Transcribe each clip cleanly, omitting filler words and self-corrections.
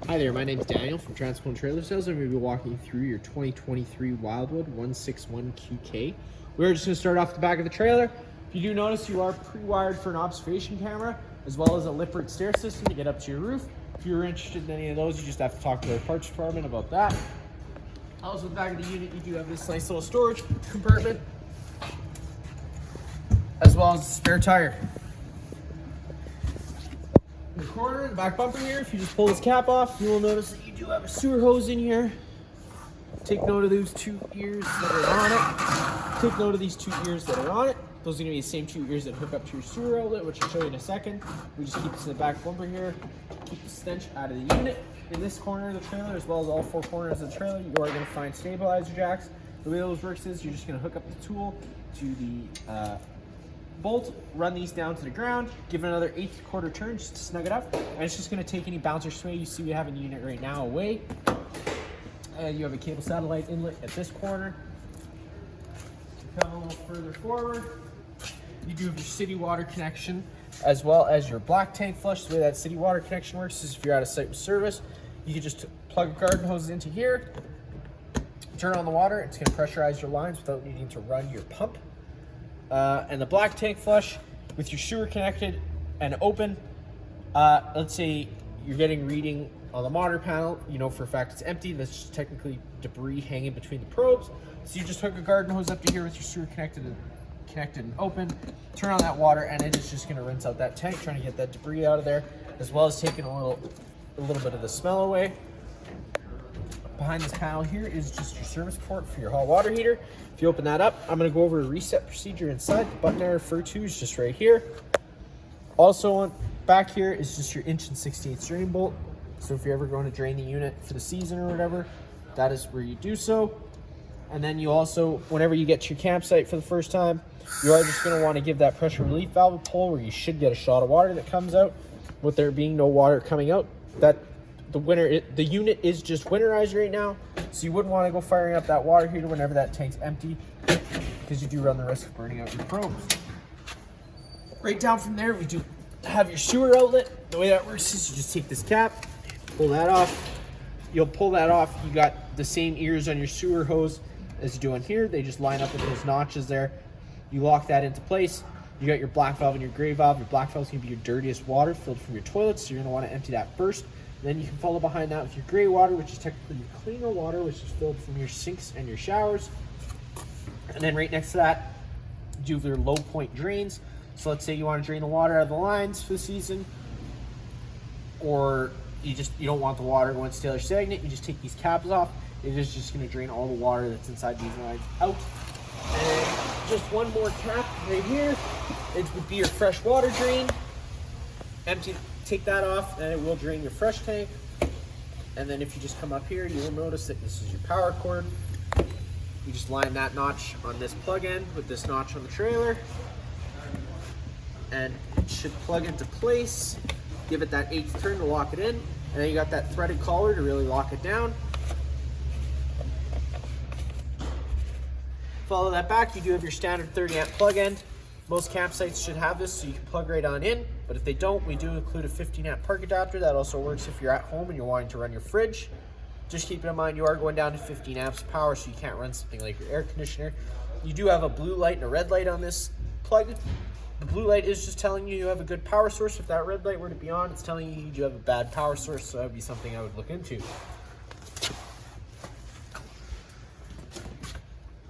Hi there, my name is Daniel from Transport and Trailer Sales. I'm going to be walking through your 2023 Wildwood 161QK. We're just going to start off the back of the trailer. If you do notice, you are pre-wired for an observation camera, as well as a lip-rig stair system to get up to your roof. If you're interested in any of those, you just have to talk to our parts department about that. Also, in the back of the unit, you do have this nice little storage compartment, as well as a spare tire. In the corner, in the back bumper here, if you just pull this cap off, you will notice that you do have a sewer hose in here. Take note of those two ears that are on it. Take note of these two ears that are on it. Those are going to be the same two ears that hook up to your sewer outlet, which I'll show you in a second. We just keep this in the back bumper here, keep the stench out of the unit. In this corner of the trailer, as well as all four corners of the trailer, you are going to find stabilizer jacks. The way those works is you're just going to hook up the tool to the bolt, run these down to the ground, give it another 1/8 turn just to snug it up, and it's just going to take any bounce or sway you see we have in the unit right now away. And you have a cable satellite inlet at this corner. Come a little further forward, you do have your city water connection as well as your black tank flush. The way that city water connection works is if you're out of site with service, you can just plug a garden hose into here, turn on the water, it's going to pressurize your lines without needing to run your pump. And the black tank flush with your sewer connected and open, let's say you're getting reading on the monitor panel, you know for a fact it's empty, that's just technically debris hanging between the probes. So you just hook a garden hose up to here with your sewer connected and open, turn on that water, and it is just going to rinse out that tank, trying to get that debris out of there, as well as taking a little bit of the smell away. Behind this panel here is just your service port for your hot water heater. If you open that up, I'm going to go over a reset procedure inside. The button I refer to is just right here. Also on back here is just your 1 6/8" drain bolt. So if you're ever going to drain the unit for the season or whatever, that is where you do so. And then you also, whenever you get to your campsite for the first time, you are just going to want to give that pressure relief valve a pull, where you should get a shot of water that comes out. With there being no water coming out, the unit is just winterized right now, so you wouldn't want to go firing up that water heater whenever that tank's empty, because you do run the risk of burning out your probes. Right down from there, we do have your sewer outlet. The way that works is you just take this cap, pull that off. You'll pull that off. You got the same ears on your sewer hose as you do on here. They just line up with those notches there. You lock that into place. You got your black valve and your gray valve. Your black valve is going to be your dirtiest water filled from your toilets, so you're going to want to empty that first. Then you can follow behind that with your gray water, which is technically your cleaner water, which is filled from your sinks and your showers. And then right next to that, you have your low point drains. So let's say you want to drain the water out of the lines for the season, or you don't want the water going stale or stagnant. You just take these caps off. It is just going to drain all the water that's inside these lines out. And just one more cap right here. It would be your fresh water drain. Take that off, and it will drain your fresh tank. And then if you just come up here, you will notice that this is your power cord. You just line that notch on this plug end with this notch on the trailer, and it should plug into place. Give it that 1/8 turn to lock it in, and then you got that threaded collar to really lock it down. Follow that back, you do have your standard 30-amp plug end. Most campsites should have this, so you can plug right on in, but if they don't, we do include a 15-amp park adapter. That also works if you're at home and you're wanting to run your fridge. Just keep in mind, you are going down to 15 amps of power, so you can't run something like your air conditioner. You do have a blue light and a red light on this plug. The blue light is just telling you have a good power source. If that red light were to be on, it's telling you you have a bad power source, so that would be something I would look into.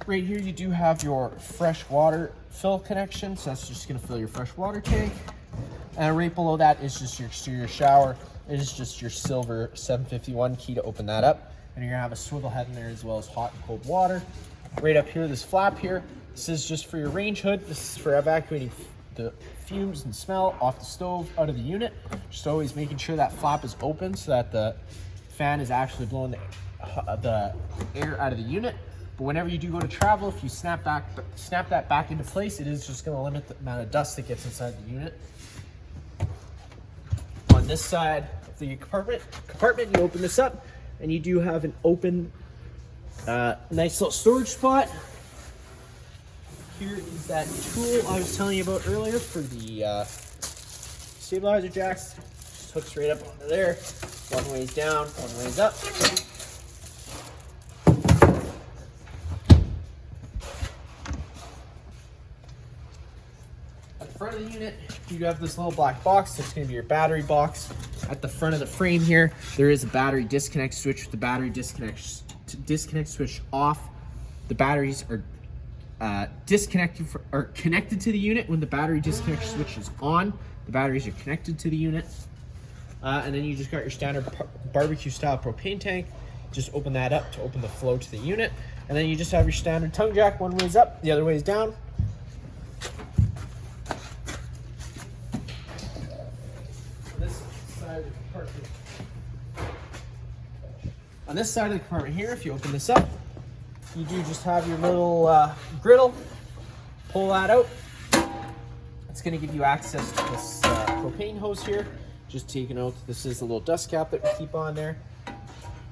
Right here, you do have your fresh water fill connection, so that's just going to fill your fresh water tank. And right below that is just your exterior shower. It is just your silver 751 key to open that up. And you're going to have a swivel head in there, as well as hot and cold water. Right up here, this flap here, this is just for your range hood. This is for evacuating the fumes and smell off the stove out of the unit. Just always making sure that flap is open so that the fan is actually blowing the air out of the unit. But whenever you do go to travel, if you snap that back into place, it is just going to limit the amount of dust that gets inside the unit. On this side of the compartment, you open this up, and you do have an open, nice little storage spot. Here is that tool I was telling you about earlier for the stabilizer jacks. Just hooks right up onto there. One way's down, one way's up. At the front of the unit, you have this little black box. That's going to be your battery box. At the front of the frame here, there is a battery disconnect switch. With the battery disconnect switch off, the batteries are disconnected or connected to the unit. When the battery disconnect switch is on, the batteries are connected to the unit. And then you just got your standard barbecue style propane tank. Just open that up to open the flow to the unit. And then you just have your standard tongue jack. One way's up, the other way's down. On this side of the compartment here, if you open this up, you do just have your little griddle. Pull that out. It's going to give you access to this propane hose here. Just take a note, this is the little dust cap that we keep on there.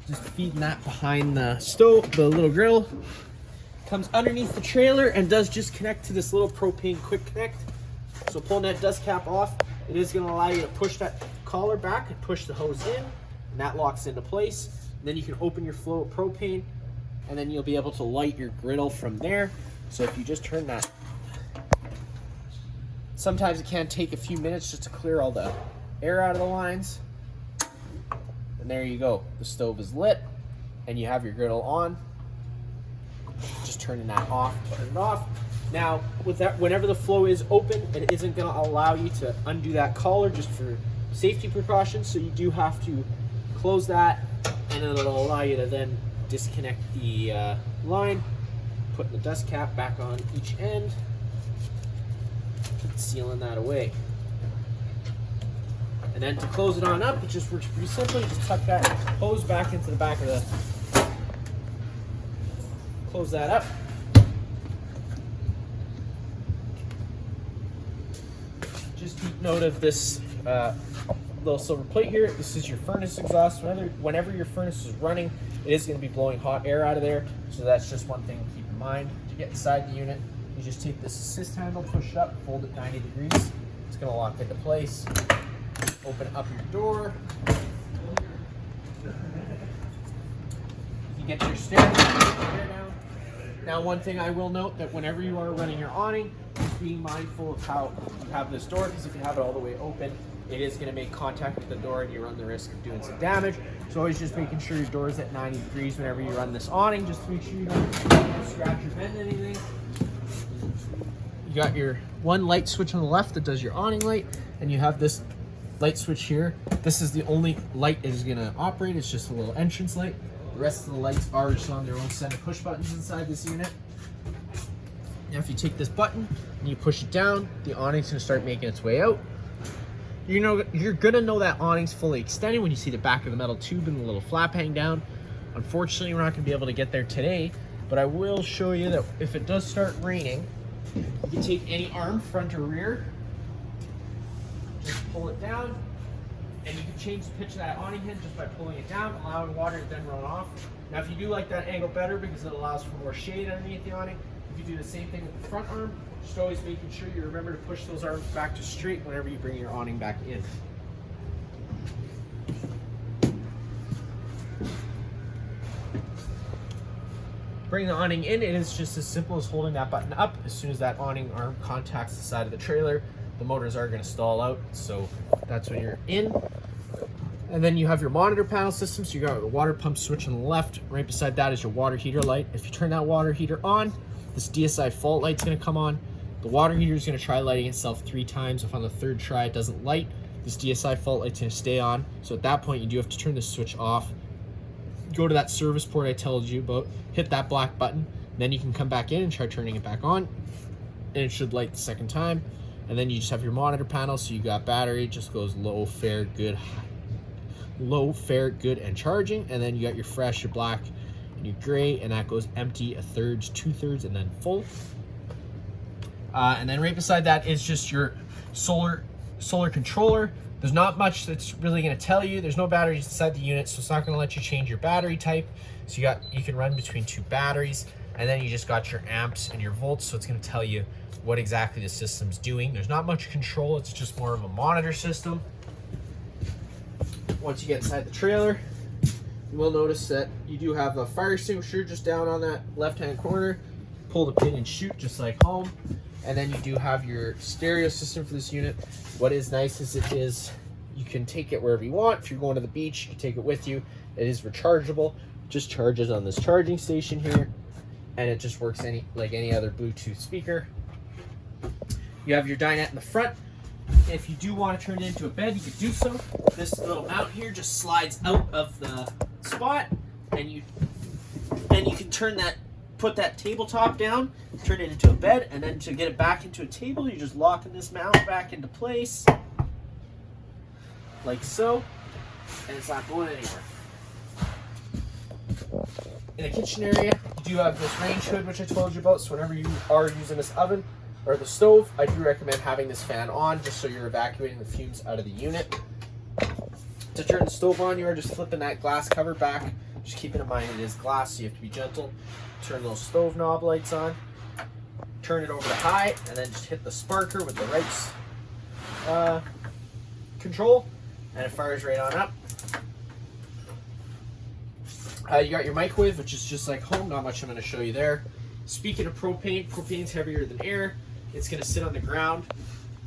Just feeding that behind the stove, the little griddle. Comes underneath the trailer and does just connect to this little propane quick connect. So pulling that dust cap off, it is going to allow you to push that collar back and push the hose in, and that locks into place. And then you can open your flow of propane, and then you'll be able to light your griddle from there. So if you just turn that, sometimes it can take a few minutes just to clear all the air out of the lines. And there you go. The stove is lit, and you have your griddle on. Just turning that off, turn it off. Now, with that, whenever the flow is open, it isn't going to allow you to undo that collar just for safety precautions. So you do have to close that, and it'll allow you to then disconnect the line, putting the dust cap back on each end, sealing that away. And then to close it on up, it just works pretty simply. Just tuck that hose back into the back of the, close that up. Just keep note of this little silver plate here. This is your furnace exhaust. Whenever your furnace is running, it is going to be blowing hot air out of there. So that's just one thing to keep in mind. To get inside the unit, you just take this assist handle, push it up, fold it 90 degrees. It's going to lock into place. Open up your door. You get your stairs down. Now, one thing I will note that whenever you are running your awning, just being mindful of how you have this door, because if you have it all the way open, it is going to make contact with the door and you run the risk of doing some damage. So always just making sure your door is at 90 degrees whenever you run this awning, just to make sure you don't scratch or bend anything. You got your one light switch on the left that does your awning light, and you have this light switch here. This is the only light that is going to operate. It's just a little entrance light. The rest of the lights are just on their own set of push buttons inside this unit. Now if you take this button and you push it down, the awning's going to start making its way out. You know, you're going to know that awning's fully extended when you see the back of the metal tube and the little flap hang down. Unfortunately, we're not going to be able to get there today, but I will show you that if it does start raining, you can take any arm, front or rear, just pull it down, and you can change the pitch of that awning head just by pulling it down, allowing water to then run off. Now if you do like that angle better because it allows for more shade underneath the awning, you can do the same thing with the front arm, just always making sure you remember to push those arms back to straight whenever you bring your awning back in. Bring the awning in, it is just as simple as holding that button up. As soon as that awning arm contacts the side of the trailer, the motors are going to stall out, so that's when you're in. And then you have your monitor panel system, so you got the water pump switch on the left. Right beside that is your water heater light. If you turn that water heater on, this DSI fault light's going to come on. The water heater is going to try lighting itself 3 times. If on the 3rd try it doesn't light, this DSI fault light's going to stay on. So at that point, you do have to turn the switch off. Go to that service port I told you about, hit that black button, then you can come back in and try turning it back on, and it should light the 2nd time. And then you just have your monitor panel, so you got battery, just goes low, fair, good, and charging. And then you got your fresh, your black, and your gray, and that goes empty, 1/3, 2/3, and then full. And then right beside that is just your solar controller. There's not much that's really going to tell you. There's no batteries inside the unit, so it's not going to let you change your battery type. So you can run between 2 batteries, and then you just got your amps and your volts, so it's going to tell you what exactly the system's doing. There's not much control, it's just more of a monitor system. Once you get inside the trailer, you will notice that you do have a fire extinguisher just down on that left-hand corner. Pull the pin and shoot just like home. And then you do have your stereo system for this unit. What is nice is you can take it wherever you want. If you're going to the beach, you can take it with you. It is rechargeable. Just charges on this charging station here, and it just works like any other Bluetooth speaker. You have your dinette in the front. If you do want to turn it into a bed, you can do so. This little mount here just slides out of the spot, and you can put that tabletop down, turn it into a bed, and then to get it back into a table, you're just locking this mount back into place, like so, and it's not going anywhere. In the kitchen area, you do have this range hood, which I told you about, so whenever you are using this oven or the stove, I do recommend having this fan on, just so you're evacuating the fumes out of the unit. To turn the stove on, you are just flipping that glass cover back. Just keeping in mind it is glass, so you have to be gentle. Turn those stove knob lights on. Turn it over to high, and then just hit the sparker with the right control, and it fires right on up. You got your microwave, which is just like home. Not much I'm going to show you there. Speaking of propane, propane's heavier than air. It's going to sit on the ground.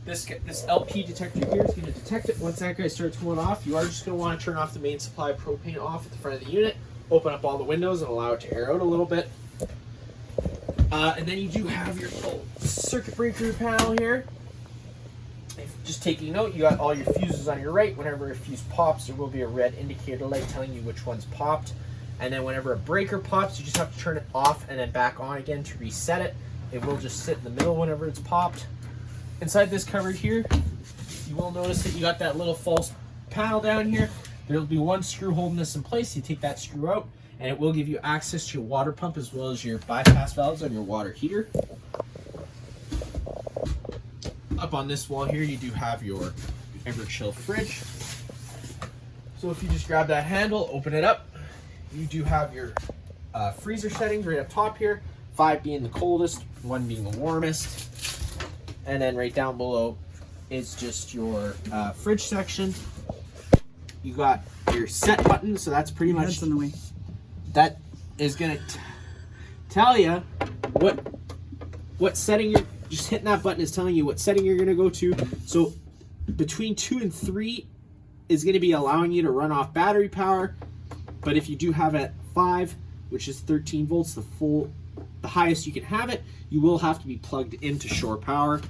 This LP detector here is going to detect it. Once that guy starts going off, you are just going to want to turn off the main supply of propane off at the front of the unit. Open up all the windows and allow it to air out a little bit. And then you do have your little circuit breaker panel here. Just taking note, you got all your fuses on your right. Whenever a fuse pops, there will be a red indicator light telling you which one's popped. And then whenever a breaker pops, you just have to turn it off and then back on again to reset it. It will just sit in the middle whenever it's popped. Inside this cupboard here, you will notice that you got that little false panel down here. There will be one screw holding this in place. You take that screw out, and it will give you access to your water pump as well as your bypass valves on your water heater. Up on this wall here, you do have your Everchill fridge. So if you just grab that handle, open it up, you do have your freezer settings right up top here. 5 being the coldest, 1 being the warmest. And then right down below is just your fridge section. You got your set button, so that's pretty much in the way. That is gonna tell you what setting you're just hitting. That button is telling you what setting you're gonna go to. So between 2 and 3 is gonna be allowing you to run off battery power, but if you do have it at 5, which is 13 volts, the highest you can have it, you will have to be plugged into shore power.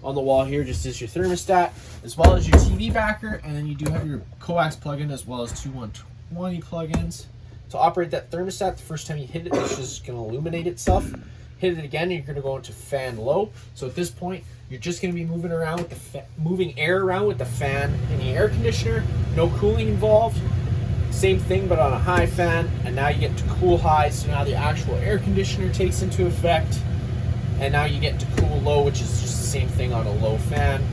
On the wall here just is your thermostat, as well as your TV backer, and then you do have your coax plug-in as well as 2 120 plug-ins. To operate that thermostat, the first time you hit it, it's just going to illuminate itself. Hit it again, and you're going to go into fan low. So at this point, you're just going to be moving around with moving air around with the fan and the air conditioner. No cooling involved. Same thing, but on a high fan, and now you get to cool high. So now the actual air conditioner takes into effect, and now you get to cool low, which is just the same thing on a low fan.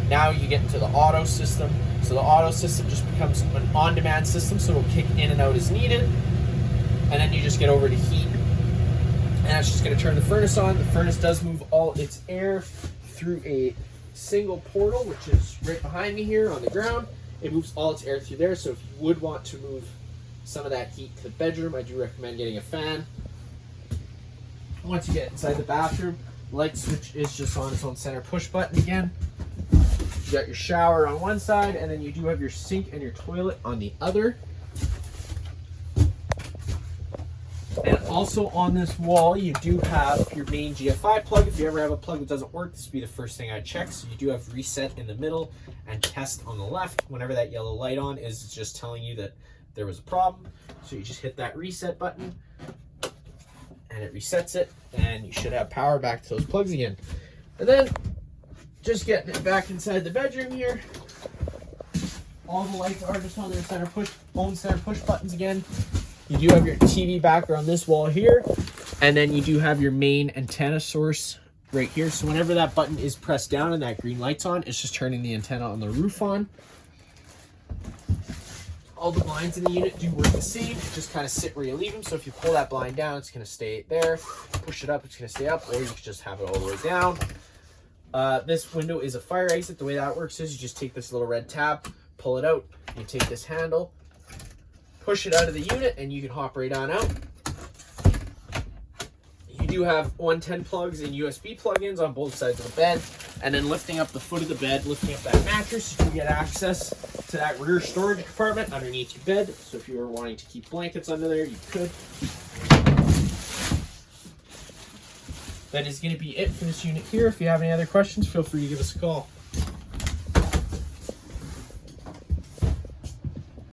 Now you get into the auto system. So the auto system just becomes an on-demand system, so it'll kick in and out as needed. And then you just get over to heat. And that's just going to turn the furnace on. The furnace does move all its air through a single portal, which is right behind me here on the ground. It moves all its air through there. So if you would want to move some of that heat to the bedroom, I do recommend getting a fan. Once you get inside the bathroom, light switch is just on its own center push button again. You got your shower on one side, and then you do have your sink and your toilet on the other. And also on this wall, you do have your main GFI plug. If you ever have a plug that doesn't work, this would be the first thing I'd check. So you do have reset in the middle and test on the left. Whenever that yellow light on is just telling you that there was a problem. So you just hit that reset button, and it resets it, and you should have power back to those plugs again. And then just getting it back inside the bedroom here. All the lights are just on their center push buttons again. You do have your TV backer on this wall here, and then you do have your main antenna source right here. So whenever that button is pressed down and that green light's on, it's just turning the antenna on the roof on. All the blinds in the unit do work the same, just kind of sit where you leave them. So if you pull that blind down, it's going to stay there. Push it up, it's going to stay up, or you can just have it all the way down. This window is a fire exit. The way that works is you just take this little red tab, pull it out, you take this handle, push it out of the unit, and you can hop right on out. You do have 110 plugs and USB plugins on both sides of the bed, and then lifting up the foot of the bed, lifting up that mattress, you can get access to that rear storage compartment underneath your bed. So if you were wanting to keep blankets under there, you could. That is going to be it for this unit here. If you have any other questions, feel free to give us a call.